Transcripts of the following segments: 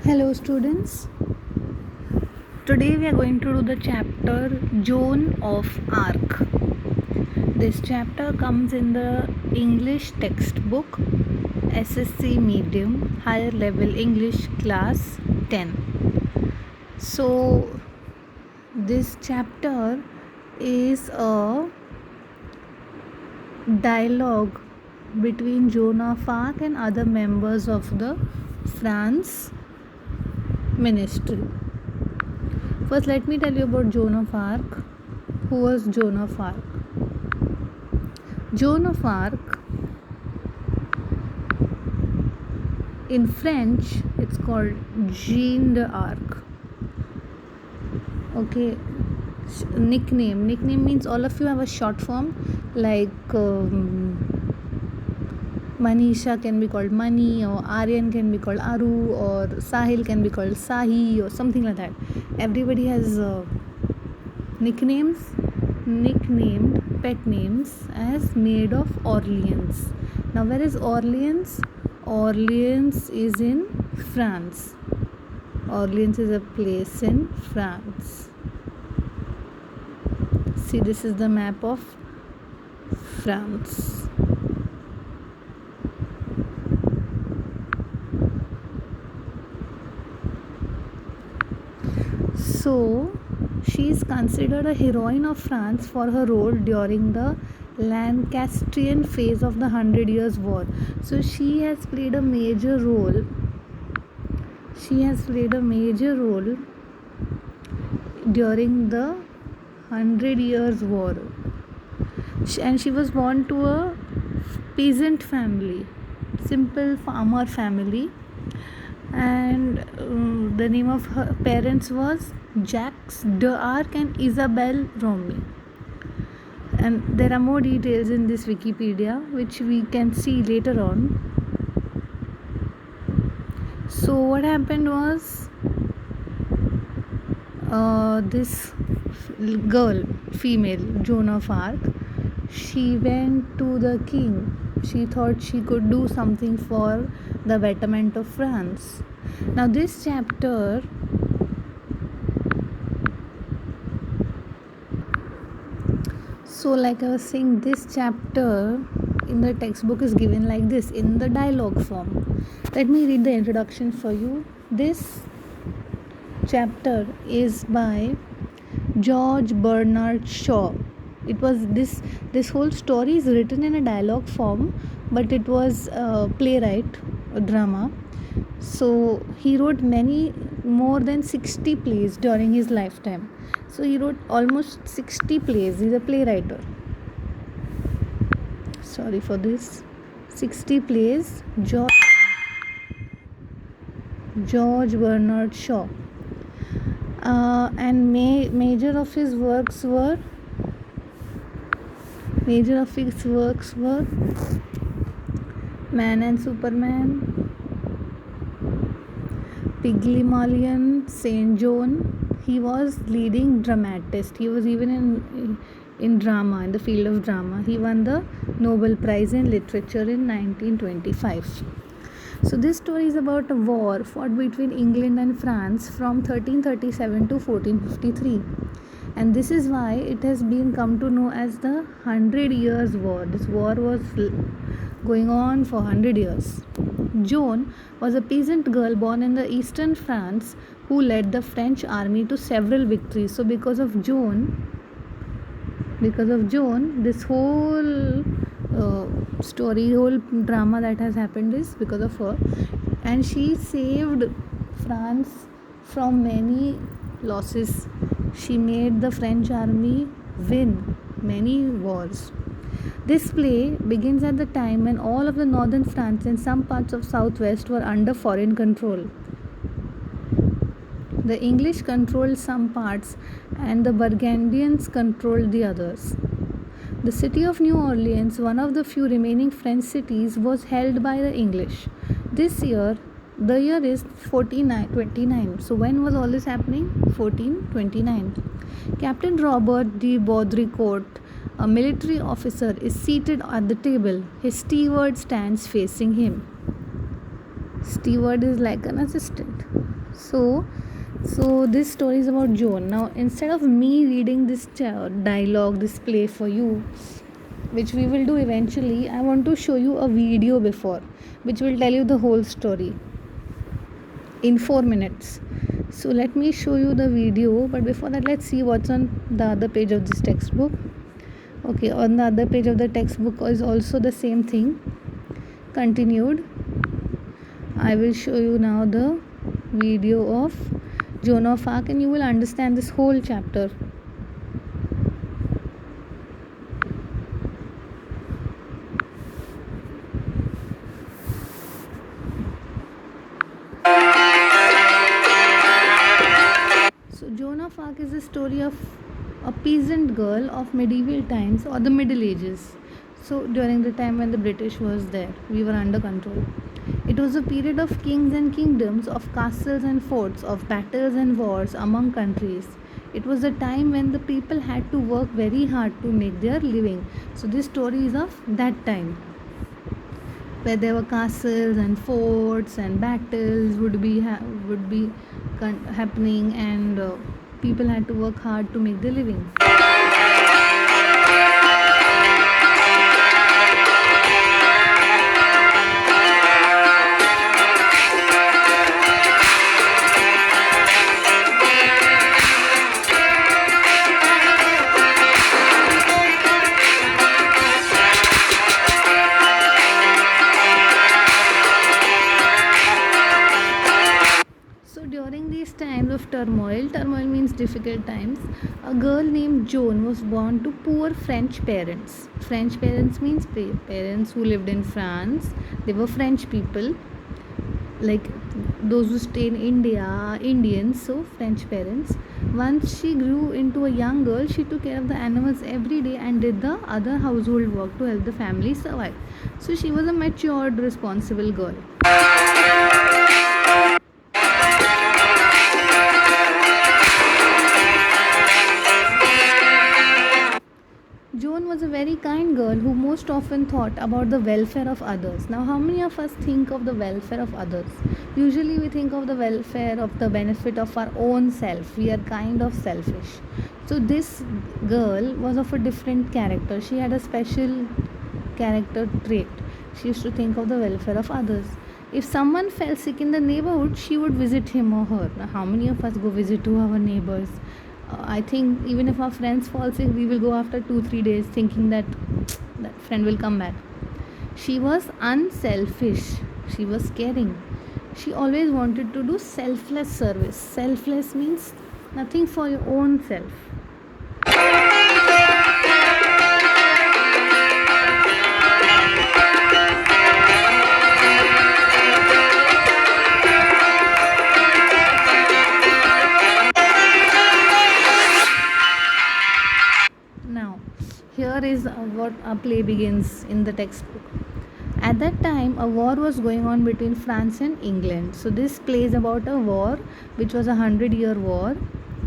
Hello students, today we are going to do the chapter Joan of Arc. This chapter comes in the English textbook SSC Medium Higher Level English Class 10. So this chapter is a dialogue between Joan of Arc and other members of the France ministry. First, let me tell you about Joan of Arc. Who was Joan of Arc? Joan of Arc, in French, it's called Jeanne d'Arc. Okay, nickname means all of you have a short form like Manisha can be called Mani, or Aryan can be called Aru, or Sahil can be called Sahi, or something like that. Everybody has nicknamed pet names as Maid of Orleans. Now, where is Orleans? Orleans is in France. Orleans is a place in France. See, this is the map of France. So, she is considered a heroine of France for her role during the Lancastrian phase of the 100 Years' War. So, she has played a major role. During the 100 Years' War. And she was born to a peasant family, simple farmer family. And the name of her parents was Jacques d'Arc and Isabelle Romy. And there are more details in this Wikipedia which we can see later on. So what happened was, this girl, female, Joan of Arc, she went to the king. She thought she could do something for the betterment of France. Now this chapter like I was saying, this chapter in the textbook is given like this in the dialogue form. Let me read the introduction for you. This chapter is by George Bernard Shaw. It was this whole story is written in a dialogue form, but it was a playwright, a drama. So he wrote more than 60 plays during his lifetime. So he wrote almost 60 plays. He's a playwright. Sorry for this. 60 plays. George Bernard Shaw. And major of his works were Man and Superman, Pygmalion, Saint John. He was leading dramatist. He was even in drama, in the field of drama. He won the Nobel Prize in Literature in 1925. So this story is about a war fought between England and France from 1337 to 1453. And this is why it has been come to know as the 100 Years' War. This war was going on for 100 years. Joan was a peasant girl born in the eastern France who led the French army to several victories. So because of Joan, this whole story, whole drama that has happened is because of her. And she saved France from many losses. She made the French army win many wars. This play begins at the time when all of the northern France and some parts of southwest were under foreign control. The English controlled some parts and the Burgundians controlled the others. The city of New Orleans, one of the few remaining French cities, was held by the English. This year, the year is 1429. So when was all this happening? 1429. Captain Robert de Baudricourt, a military officer, is seated at the table. His steward stands facing him. Steward is like an assistant. So, so this story is about Joan. Now, instead of me reading this dialogue, this play for you, which we will do eventually, I want to show you a video before, which will tell you the whole story in 4 minutes. So let me show you the video, but before that, let's see what's on the other page of this textbook. Okay, on the other page of the textbook is also the same thing continued. I will show you now the video of Joan of Arc, and you will understand this whole chapter. So Joan of Arc is the story of a peasant girl of medieval times or the Middle Ages. So during the time when the British was there, we were under control. It was a period of kings and kingdoms, of castles and forts, of battles and wars among countries. It was a time when the people had to work very hard to make their living. So this story is of that time, where there were castles and forts and battles would be happening, and people had to work hard to make their living. During these times of turmoil means difficult times, a girl named Joan was born to poor French parents. French parents means parents who lived in France. They were French people, like those who stay in India, Indians, so French parents. Once she grew into a young girl, she took care of the animals every day and did the other household work to help the family survive. So she was a matured, responsible girl. Joan was a very kind girl who most often thought about the welfare of others. Now, how many of us think of the welfare of others? Usually, we think of the welfare of the benefit of our own self. We are kind of selfish. So, this girl was of a different character. She had a special character trait. She used to think of the welfare of others. If someone fell sick in the neighborhood, she would visit him or her. Now, how many of us go visit to our neighbors? I think even if our friends fall sick, we will go after 2-3 days thinking that that friend will come back. She was unselfish. She was caring. She always wanted to do selfless service. Selfless means nothing for your own self. Here is what our play begins in the textbook. At that time, a war was going on between France and England. So this play is about a war which was 100-year war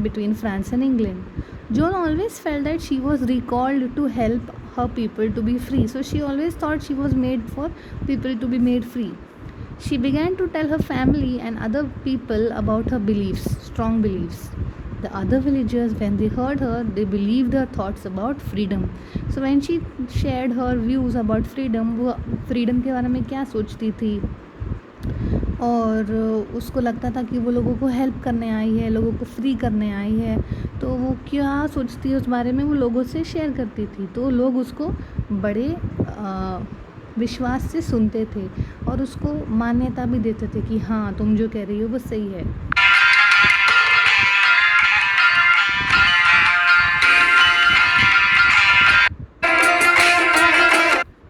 between France and England. Joan always felt that she was recalled to help her people to be free. So she always thought she was made for people to be made free. She began to tell her family and other people about her beliefs, strong beliefs. The other villagers, when they heard her, they believed her thoughts about freedom. So when she shared her views about freedom, वो freedom के बारे में क्या सोचती थी, और उसको लगता था कि वो लोगों को हेल्प करने आई है, लोगों को फ्री करने आई है, तो वो क्या सोचती है उस बारे में वो लोगों से शेयर करती थी. तो लोग उसको बड़े विश्वास से सुनते थे और उसको मान्यता भी देते थे कि हाँ, तुम जो कह रही हो वो सही है.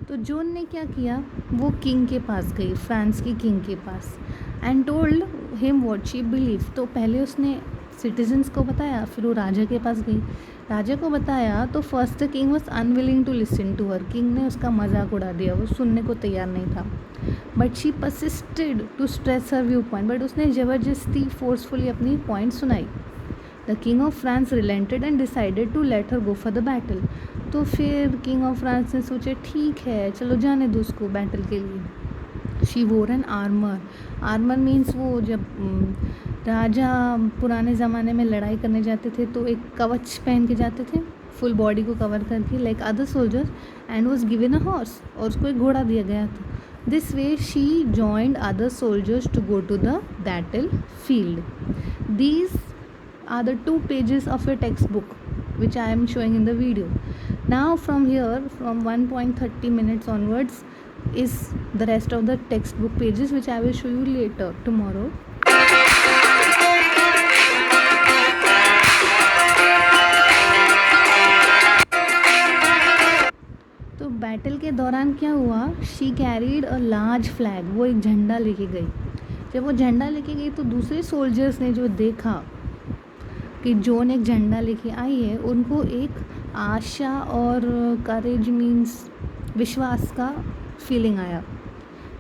तो जोन ने क्या किया, वो किंग के पास गई, फ्रांस की किंग के पास, and told him what she believe. तो पहले उसने सिटीजन्स को बताया, फिर वो राजा के पास गई, राजा को बताया. तो first the king was unwilling to listen to her. King ने उसका मजाक उड़ा दिया, वो सुनने को तैयार नहीं था. But she persisted to stress her view point. But उसने ज़बरदस्ती फोर्सफुली अपनी पॉइंट सुनाई. The king of France relented and decided to let her go for the battle. तो फिर किंग ऑफ फ्रांस ने सोचा ठीक है, चलो जाने दो उसको बैटल के लिए. शी वोर एन आर्मर. आर्मर मीन्स वो जब राजा पुराने ज़माने में लड़ाई करने जाते थे तो एक कवच पहन के जाते थे, फुल बॉडी को कवर करके, like other soldiers, and was given a horse, और उसको एक घोड़ा दिया गया था. This way she joined other soldiers to go to the battle field. These are the 2 pages of a textbook which I am showing in the video. Now from here, from 1.30 minutes onwards is the rest of the textbook pages, which I will show you later tomorrow. तो battle के दौरान क्या हुआ, she carried a large flag, वो एक झंडा लेके गई. जब वो झंडा लेके गई तो दूसरे सोल्जर्स ने जो देखा कि जोन एक झंडा लेके आई है, उनको एक आशा और करेज मीन्स विश्वास का फीलिंग आया.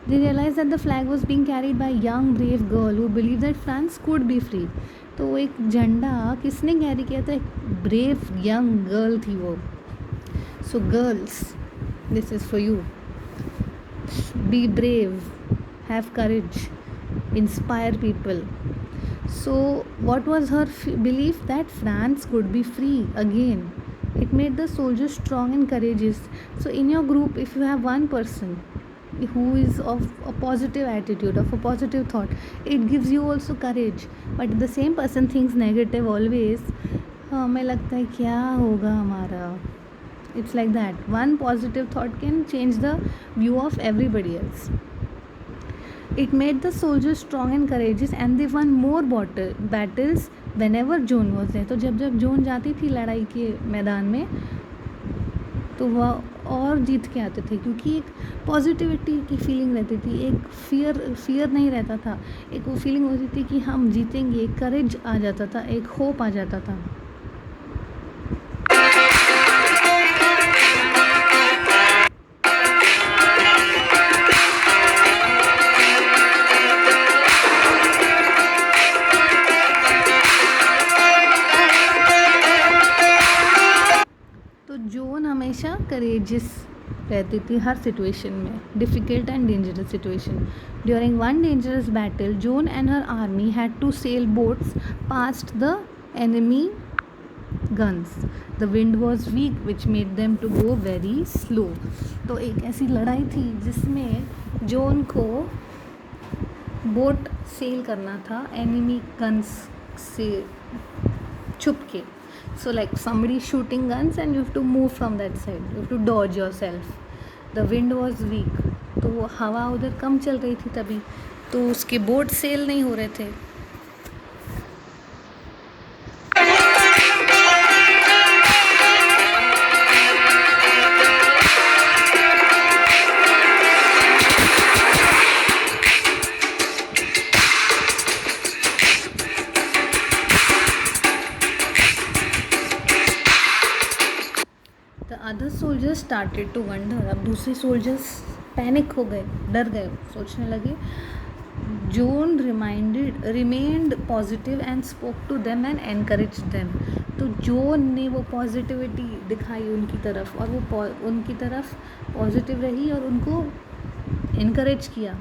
They realize that the flag was being carried by young brave girl who believe that France could be free. तो वो एक झंडा किसने कैरी किया था, एक ब्रेव यंग गर्ल थी वो. So girls, this is for you. Be brave, have courage, inspire people. So what was her belief? That France could be free again. It made the soldiers strong and courageous. So in your group, if you have one person who is of a positive attitude, of a positive thought, it gives you also courage. But the same person thinks negative always, हमें लगता है क्या होगा हमारा. It's like that. One positive thought can change the view of everybody else. It made the soldiers strong and courageous, and they won more battles whenever Joan was there. तो जब जब zone जाती थी लड़ाई के मैदान में तो वह और जीत के आते थे, क्योंकि एक पॉजिटिविटी की फीलिंग रहती थी, एक फियर नहीं रहता था, एक वो फीलिंग होती थी कि हम जीतेंगे, एक करेज आ जाता था, एक होप आ जाता था. जोन हमेशा करेजियस रहती थी हर सिचुएशन में, difficult and dangerous situation. During one dangerous battle, Joan and her army had to sail boats past the enemy guns. The wind was weak which made them to go very slow. तो एक ऐसी लड़ाई थी जिसमें zone को boat cell करना था enemy guns से छुप के. So like somebody shooting guns and you have to move from that side, you have to dodge yourself. The wind was weak, तो वो हवा उधर कम चल रही थी तभी, तो उसके बोट सेल नहीं हो रहे थे. Other soldiers started to wonder. अब दूसरे सोल्जर्स पैनिक हो गए, डर गए, सोचने लगे. Joan remained positive and spoke to them and encourage them. तो जोन ने वो पॉजिटिविटी दिखाई उनकी तरफ, और वो उनकी तरफ पॉजिटिव रही और उनको इनकरेज किया.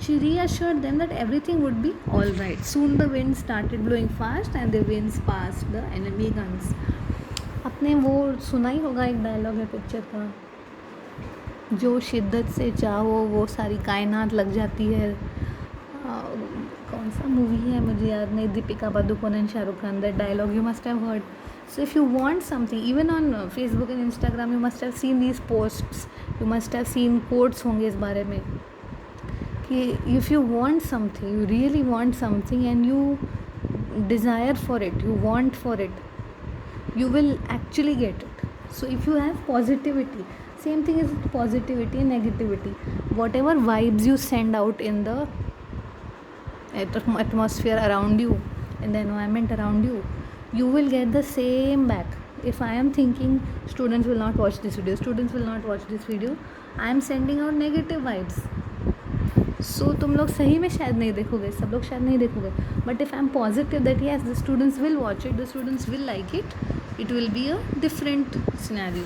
She reassured them that everything would be all right. Soon the wind started blowing fast and the winds passed the enemy guns. आपने वो सुना ही होगा, एक डायलॉग है पिक्चर का, जो शिद्दत से चाहो वो सारी कायनात लग जाती है. कौन सा मूवी है मुझे याद नहीं, Deepika Padukone and Shahrukh Khan. That dialogue you must have heard. So if you want something, even on Facebook and Instagram, you must have seen these posts, you must have seen quotes होंगे इस बारे में कि if you want something, you really want something and you desire for it, you want for it, you will actually get it. So if you have positivity, same thing is positivity and negativity, whatever vibes you send out in the atmosphere around you, in the environment around you, you will get the same back. If I am thinking students will not watch this video, I am sending out negative vibes. So तुम लोग सही में शायद नहीं देखोगे, सब लोग शायद नहीं देखोगे, but if I am positive that yes, the students will watch it, the students will like it, it will be a different scenario.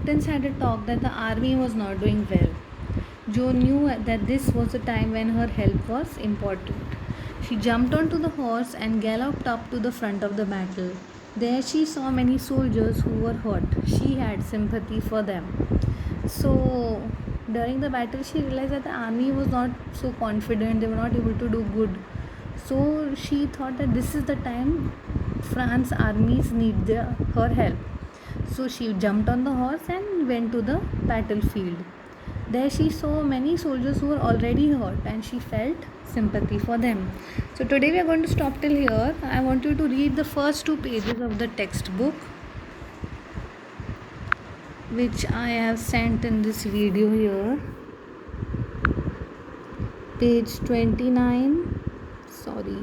captains had a talk that the army was not doing well. Jo knew that this was a time when her help was important. She jumped onto the horse and galloped up to the front of the battle. There she saw many soldiers who were hurt. She had sympathy for them. So, during the battle, she realized that the army was not so confident, they were not able to do good. So, she thought that this is the time France armies need her help. So, she jumped on the horse and went to the battlefield. There she saw many soldiers who were already hurt and she felt sympathy for them. So today we are going to stop till here. I want you to read the first 2 pages of the textbook which I have sent in this video here. Page 29. Sorry.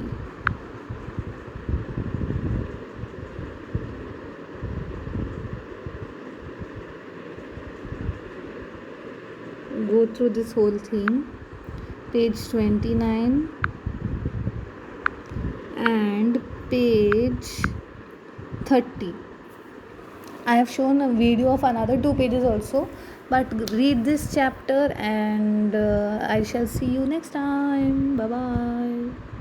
Go through this whole thing. Page 29 and page 30. I have shown a video of another 2 pages also, but read this chapter and I shall see you next time. Bye bye.